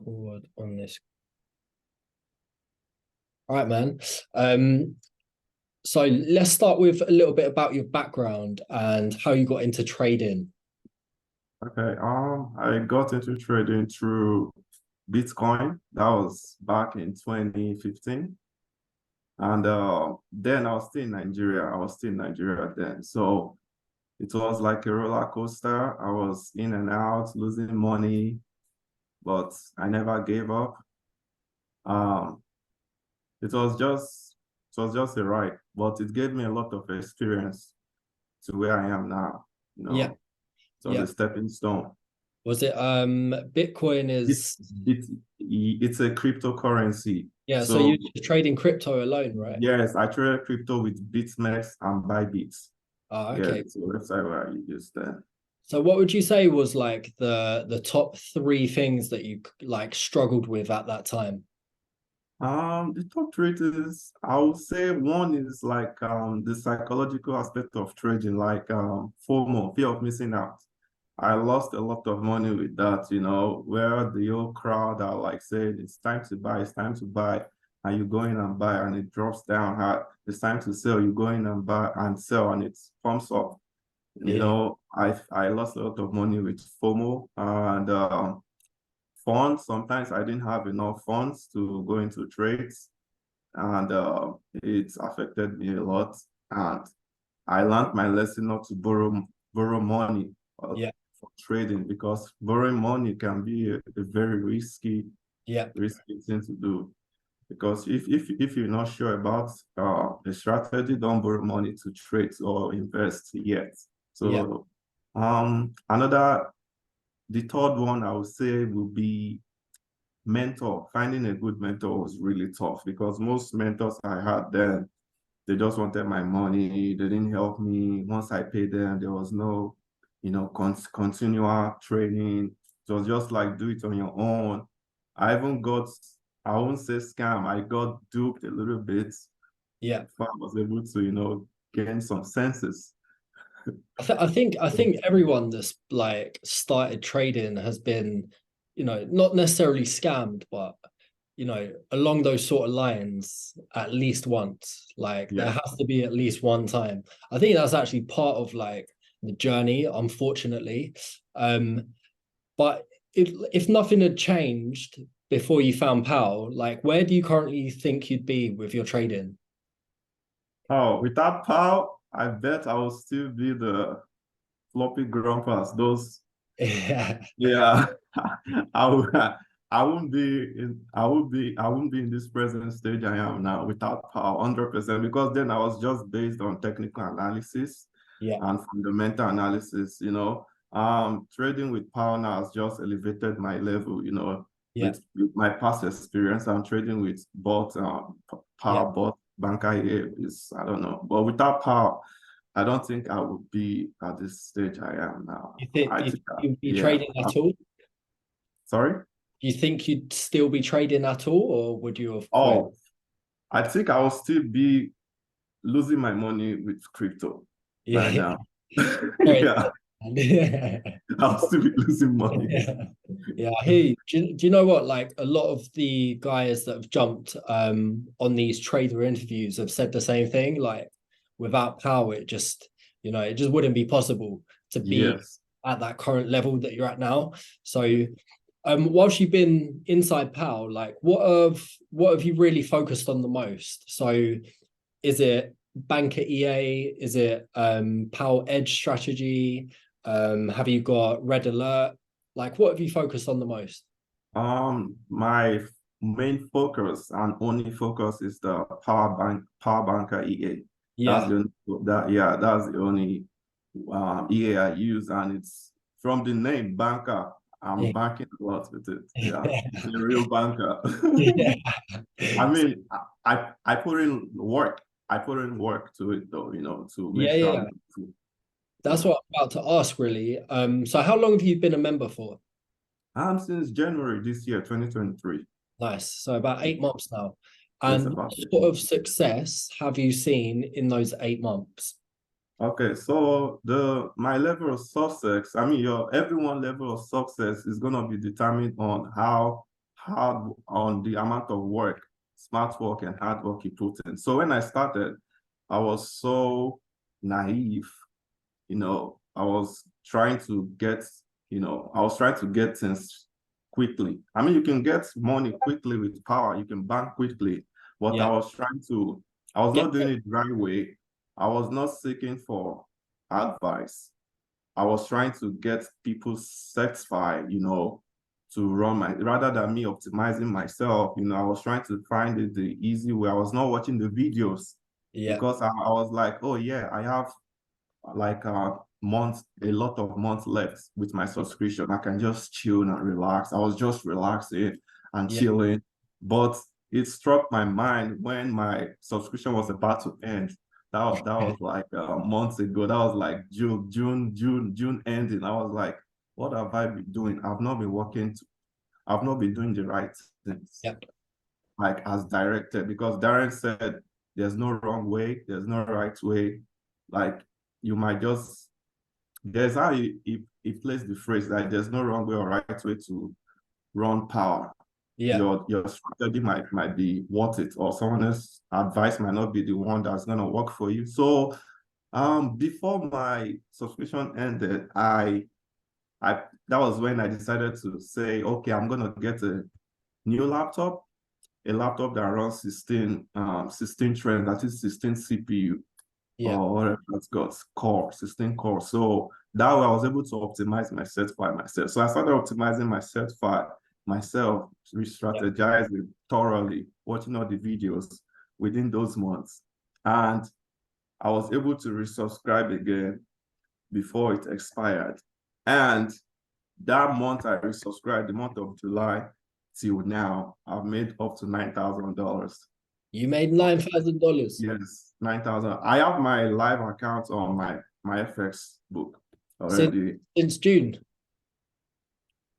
forward on this. All right, man. So let's start with a little bit about your background and how you got into trading. Okay, I got into trading through Bitcoin. That was back in 2015. And then I was still in Nigeria. I was still in Nigeria then. So it was like a roller coaster. I was in and out, losing money, but I never gave up. Um, it was just a ride, but it gave me a lot of experience to where I am now. You Yeah, know, it was yeah. a stepping stone. Was it Bitcoin is It's a cryptocurrency. yeah, so So you're just trading crypto alone, right? yes, I traded crypto with BitMEX and Bybit. Oh, Yes, okay. it's a website where I use that. So what would you say was like the top three things that you like struggled with at that time? The top trait is, I would say one is like the psychological aspect of trading, like FOMO, fear of missing out. I lost a lot of money with that, where the whole crowd are like saying it's time to buy, it's time to buy, and you go in and buy and it drops down hard. It's time to sell, you go in and buy and sell and it pumps up. Yeah, I lost a lot of money with FOMO and funds. Sometimes I didn't have enough funds to go into trades, and it's affected me a lot. And I learned my lesson not to borrow money yeah, for trading, because borrowing money can be a very yeah, risky thing to do. Because if you're not sure about the strategy, don't borrow money to trade or invest yet. yeah, So another the third one I would say would be mentor. Finding a good mentor was really tough, because most mentors I had then, they just wanted my money. They didn't help me. Once I paid them, there was no, continual training. It was just like do it on your own. I even got, I won't say scam, I got duped a little bit yeah. before I was able to, gain some senses. I think everyone that's like started trading has been, not necessarily scammed, but along those sort of lines at least once. Like there Yeah. has to be at least one time. I think that's actually part of like the journey, unfortunately. But if nothing had changed before you found POW, like where do you currently think you'd be with your trading? Oh, without POW, I bet I will still be the floppy grandpas. Those, Yeah, yeah, I would, I wouldn't be in this present stage I am now without POW 100%, because then I was just based on technical analysis yeah, and fundamental analysis. Trading with POW now has just elevated my level. yeah, With my past experience, I'm trading with bot, yeah. POW bot banker here is, I don't know, but without POW, I don't think I would be at this stage I am now. You think I you think, think you'd be yeah. trading at all? Sorry? Do you think you'd still be trading at all, or would you have quit? Oh, I think I will still be losing my money with crypto right Yeah, now. sorry. Yeah, Yeah. I'll still be losing money. Yeah, yeah, I hear you. Do you know what? Like a lot of the guys that have jumped on these trader interviews have said the same thing. Like without power, it just wouldn't be possible to be Yes. at that current level that you're at now. So whilst you've been inside PAL, like what have you really focused on the most? So is it Banker EA? Is it PAL Edge strategy? Have you got Red Alert? Like what have you focused on the most? My main focus and only focus is the power banker EA. That's Yeah. the that's the only EA I use, and it's from the name banker. I'm Yeah. banking a lot with it. Yeah, it's a real banker. Yeah. I mean, I put in work. I put in work to it though, to make Yeah, sure yeah. I'm good. That's Yeah. what I'm about to ask, really. So how long have you been a member for? Since January this year, 2023. Nice. So about 8 months now. Yes, And about what it. sort of success have you seen in those 8 months? Okay, so the my level of success, I mean your everyone level of success is gonna be determined on on the amount of work, smart work and hard work he put in. So when I started, I was so naive, I was trying to get, things quickly. I mean, you can get money quickly with power, you can bank quickly, but Yeah. I was Get not doing it the right way. I was not seeking for advice. I was trying to get people satisfied, to run rather than me optimizing myself, I was trying to find it the easy way. I was not watching the videos Yeah. because I was like, oh yeah, I have like a lot of months left with my subscription. I can just chill and relax. I was just relaxing and Yeah. chilling. But it struck my mind when my subscription was about to end. That was like months ago. That was like June ending. I was like, what have I been doing? I've not been doing the right things, Yeah. like as directed, because Darren said there's no wrong way, there's no right way. Like you might just, there's how he plays the phrase that there's no wrong way or right way to run power. Yeah. Your strategy might be worth it, or someone else's advice might not be the one that's gonna work for you. So before my subscription ended, I that was when I decided to say, okay, I'm gonna get a new laptop, a laptop that runs 16 trend, that is 16 CPU Yeah. or whatever that's got 16 core. So that way I was able to optimize my set file myself. So I started optimizing my set file myself, re-strategizing thoroughly, watching all the videos within those months. And I was able to resubscribe again before it expired. And that month I resubscribed, the month of July till now, I've made up to $9,000. You made $9,000. Yes, 9,000. I have my live account on my FX book Since already. since June.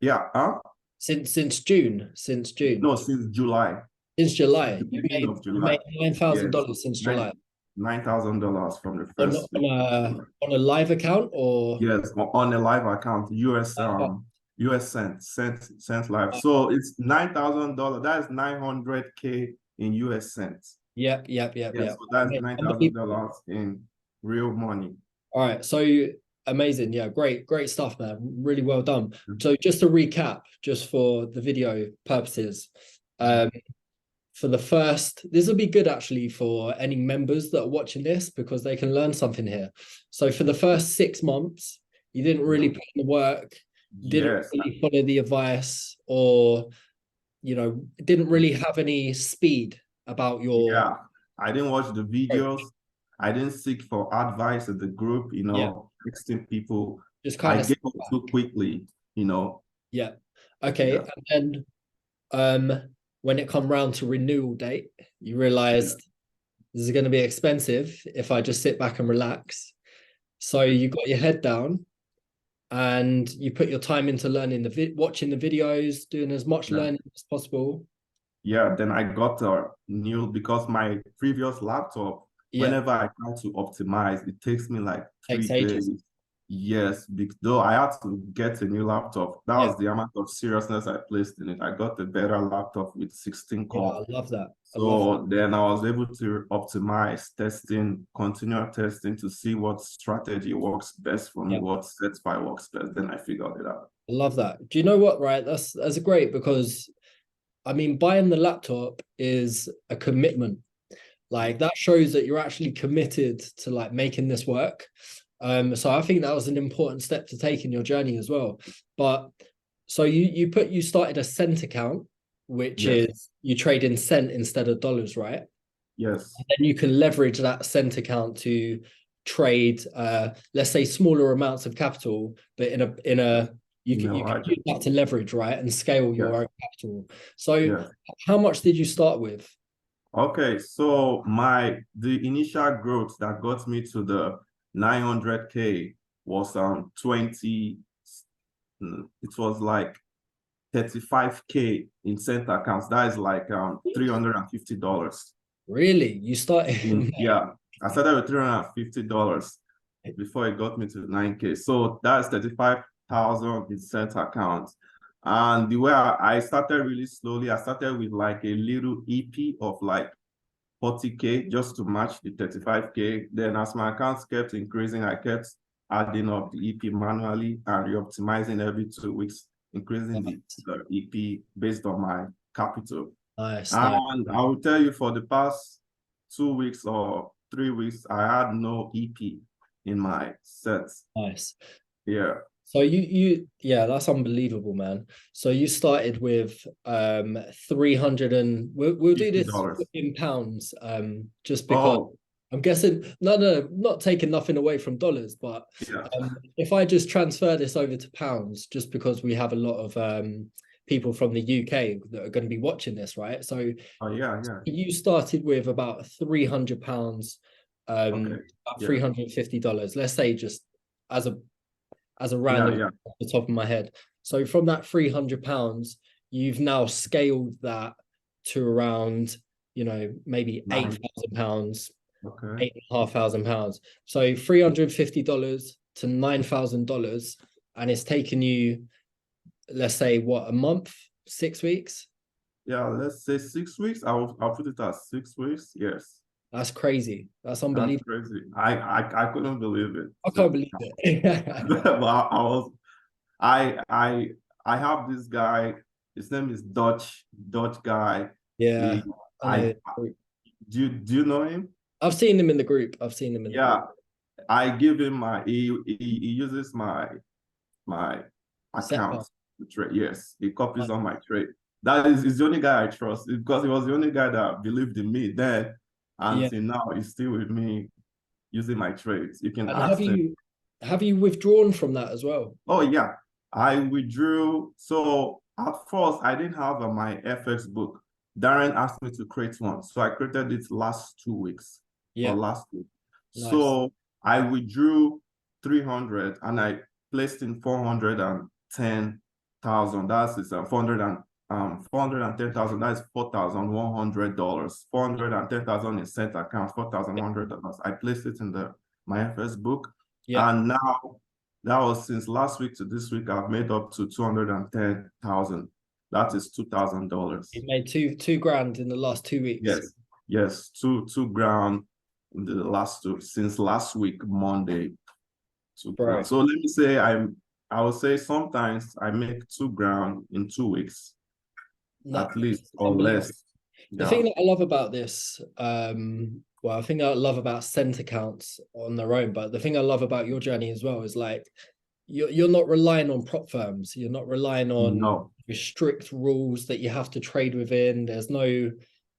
Yeah, Since June. Since June. no, since July, Since July. the beginning of You July. made $9,000 Yes, since July. $9,000 from the On first week. on a live account or Yes, on a live account, US cent live. So it's $9,000. That's 900K in US cents. Yep, yep, yep, Yes, yep. so that's Unbelievable. $9,000 in real money. All right, so amazing. Yeah, great stuff, man. Really well done. So just to recap, just for the video purposes, for the first, this will be good actually for any members that are watching this because they can learn something here. So for the first 6 months, you didn't really put in the work, didn't Yes, really follow the advice, or didn't really have any speed about your yeah. I didn't watch the videos. I didn't seek for advice in the group, yeah, texting people. just I kind of gave up too quickly. yeah. Okay, Yeah. and then when it come round to renewal date, you realized this is going to be expensive if I just sit back and relax. So you got your head down and you put your time into learning watching the videos, doing as much Yeah. learning as possible. Yeah, then I got a new, because my previous laptop, whenever I try to optimize, it takes me like 3 Takes ages. days. Yes, though I had to get a new laptop. That Yeah. was the amount of seriousness I placed in it. I got a better laptop with 16 Yeah, core. I love that. So then I was able to optimize testing, continual testing to see what strategy works best for me, what set file works best. Then I figured it out. I love that. Do you know what, right? That's great because I mean, buying the laptop is a commitment. Like that shows that you're actually committed to like making this work. So I think that was an important step to take in your journey as well. But so you started a cent account, which is you trade in cent instead of dollars, right? Yes. And then you can leverage that cent account to trade let's say smaller amounts of capital, but in a you can use that to leverage, right? And scale your own capital. So how much did you start with? Okay, so the initial growth that got me to the 900K was 20, it was like 35K in cent accounts. That is like $350. Really? You started Yeah, I started with $350 before it got me to 9K. So that's 35,000 in cent accounts. And the way I started really slowly, I started with like a little EP of like 40K just to match the 35K. Then as my accounts kept increasing, I kept adding up the EP manually and re-optimizing every 2 weeks, increasing the EP based on my capital. Nice, nice. And I will tell you, for the past 2 weeks or 3 weeks, I had no EP in my sets. Nice. Yeah. So yeah, that's unbelievable, man. So you started with 300, and we'll do this $50. in pounds, just because Oh, I'm guessing, no, not taking nothing away from dollars, but yeah. if I just transfer this over to pounds, just because we have a lot of people from the UK that are going to be watching this, right? So Oh, yeah, yeah. you started with about £300, Okay. about Yeah. $350. Let's say, just as a Yeah, random yeah. off the top of my head. So from that £300, you've now scaled that to around, maybe £8,000, Okay. £8,500. So $350 to $9,000, and it's taken you, let's say, what, a month, 6 weeks? Yeah, let's say 6 weeks. I'll put it as 6 weeks. Yes. That's crazy. That's That's unbelievable. crazy. I couldn't believe it. I can't believe it. But I was I have this guy. His name is Dutch guy. Yeah, He I know. I do you know him? I've seen them in the group. I've seen them in the group. Yeah, I give him my he uses my Set up. account to trade. Yes, he copies on my trade. That is the only guy I trust, because he was the only guy that believed in me then. Yeah. Until now, he's still with me using my trades. You can And ask him. have you withdrawn from that as well? Oh yeah, I withdrew. So at first, I didn't have my FX book. Darren asked me to create one, so I created it last 2 weeks or Yeah. last week. Nice. So I withdrew 300 and I placed in 410,000. That's it, 410,000. That is $4,100. 410,000 in cent account, $4,100. I placed it in my FS book, Yeah. and now that was since last week to this week. I've made up to 210,000. That is $2,000. You made two grand in the last 2 weeks. Yes, yes, two grand in the last since last week Monday. 2 grand. So let me say I would say sometimes I make 2 grand in 2 weeks, at least, or less. The thing that I love about this, well, I think I love about cent accounts on their own, but the thing I love about your journey as well is, like, you're not relying on prop firms. You're not relying on strict rules that you have to trade within. There's no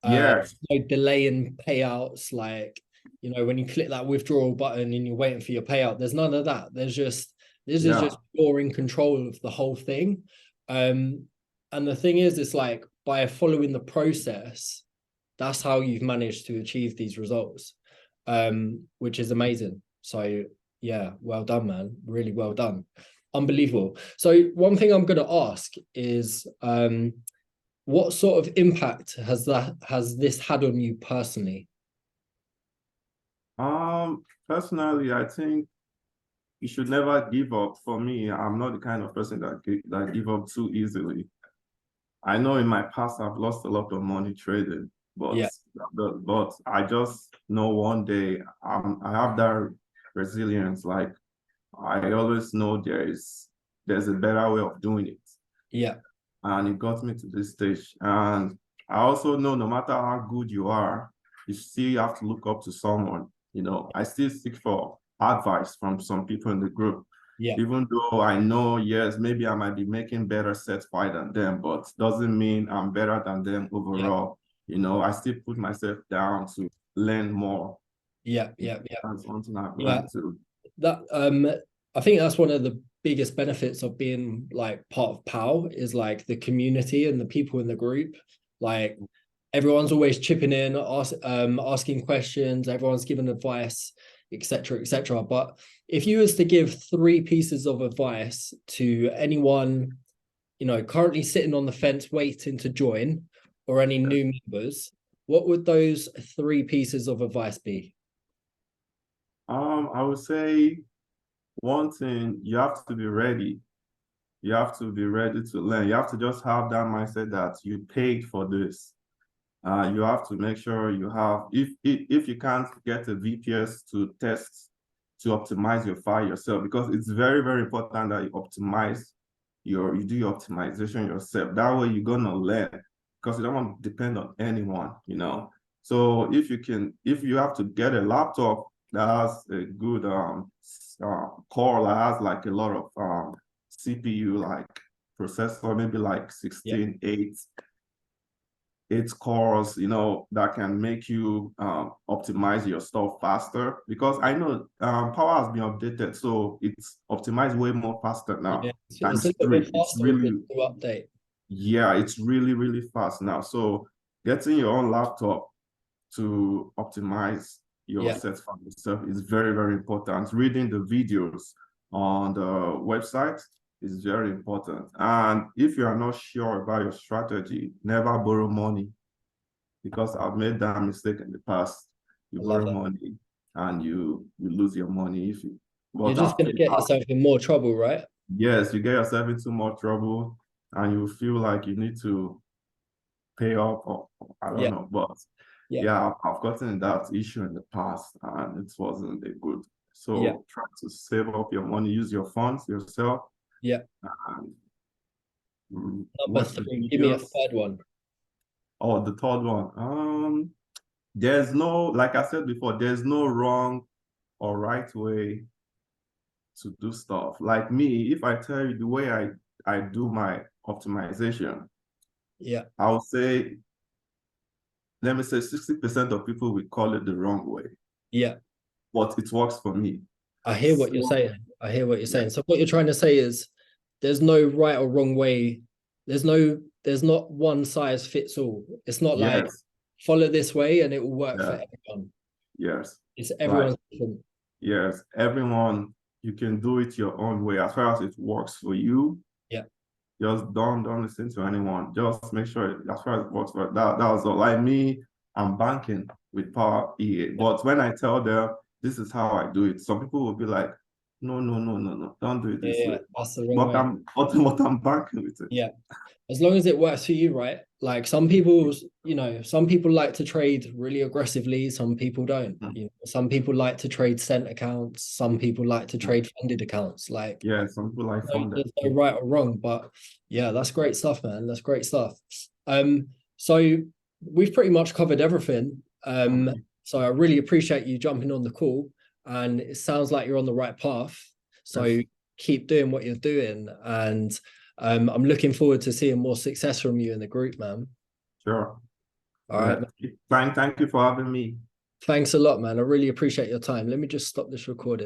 no delay in payouts. Like, when you click that withdrawal button and you're waiting for your payout, there's none of that. This is just you're in control of the whole thing. And the thing is, it's like, by following the process, that's how you've managed to achieve these results, which is amazing. So yeah, well done, man. Really well done. Unbelievable. So one thing I'm going to ask is, what sort of impact has this had on you personally? Personally, I think you should never give up. For me, I'm not the kind of person that give up too easily. I know in my past I've lost a lot of money trading, but I just know one day I have that resilience. Like, I always know there's a better way of doing it. Yeah. And it got me to this stage. And I also know no matter how good you are, you still have to look up to someone. I still seek for advice from some people in the group. Yeah. Even though I know, yes, maybe I might be making better set fight than them, but doesn't mean I'm better than them overall. I still put myself down to learn more. Yeah. That's something I've learned too. I think that's one of the biggest benefits of being, like, part of POW, is like the community and the people in the group. Like, everyone's always chipping in, asking questions, everyone's giving advice, etc., etc. But if you was to give 3 pieces of advice to anyone, currently sitting on the fence waiting to join, or any new members, what would those 3 pieces of advice be? I would say, one thing, you have to be ready. You have to be ready to learn. You have to just have that mindset that you paid for this. You have to make sure you have, if you can't get a VPS to test, to optimize your file yourself, because it's very, very important that you optimize you do your optimization yourself. That way you're gonna learn, because you don't want to depend on anyone, you know. So if you have to get a laptop that has a good core, that has like a lot of CPU, like processor, maybe like 16, 8 cores, you know, that can make you optimize your stuff faster, because I know Power has been updated, so it's optimized way more faster now. Yeah, it's Times a little three. bit It's faster with really, the new update. yeah, it's really, really fast now. So getting your own laptop to optimize your set for yourself is very, very important. Reading the videos on the website is very important. And if you are not sure about your strategy, never borrow money, because I've made that mistake in the past. You borrow money and you lose your money if you. You're But just going to get yourself in more trouble, right? yes, you get yourself into more trouble, and you feel like you need to pay up, or I don't know. But yeah, I've gotten in that issue in the past, and it wasn't a good. So try to save up your money, use your funds yourself. Yeah. And Number watch the 3, give me a videos. third one. Oh, the third one. There's no, like I said before, there's no wrong or right way to do stuff. Like me, if I tell you the way I do my optimization, I would say, let me say 60% of people will call it the wrong way. Yeah. But it works for me. I hear what you're saying. I hear what you're saying. So what you're trying to say is there's no right or wrong way. There's not one size fits all. It's not like follow this way and it will work for everyone. Yes. It's everyone's different. Yes. Everyone, you can do it your own way as far as it works for you. Yeah. Just don't listen to anyone. Just make sure as far as it works for that. That was all. Like me, I'm banking with Power EA. But when I tell them this is how I do it, some people will be like, no, don't do it this way. That's the wrong way. But I'm banking with it. Yeah. As long as it works for you, right? Like some people like to trade really aggressively. Some people don't. You know, some people like to trade cent accounts. Some people like to trade funded accounts. Like, some people like funded. There's no right or wrong, but yeah, that's great stuff, man. That's great stuff. So we've pretty much covered everything. So I really appreciate you jumping on the call, and it sounds like you're on the right path. So keep doing what you're doing, and I'm looking forward to seeing more success from you in the group, man. Sure. All right. Thank you for having me. Thanks a lot, man. I really appreciate your time. Let me just stop this recording.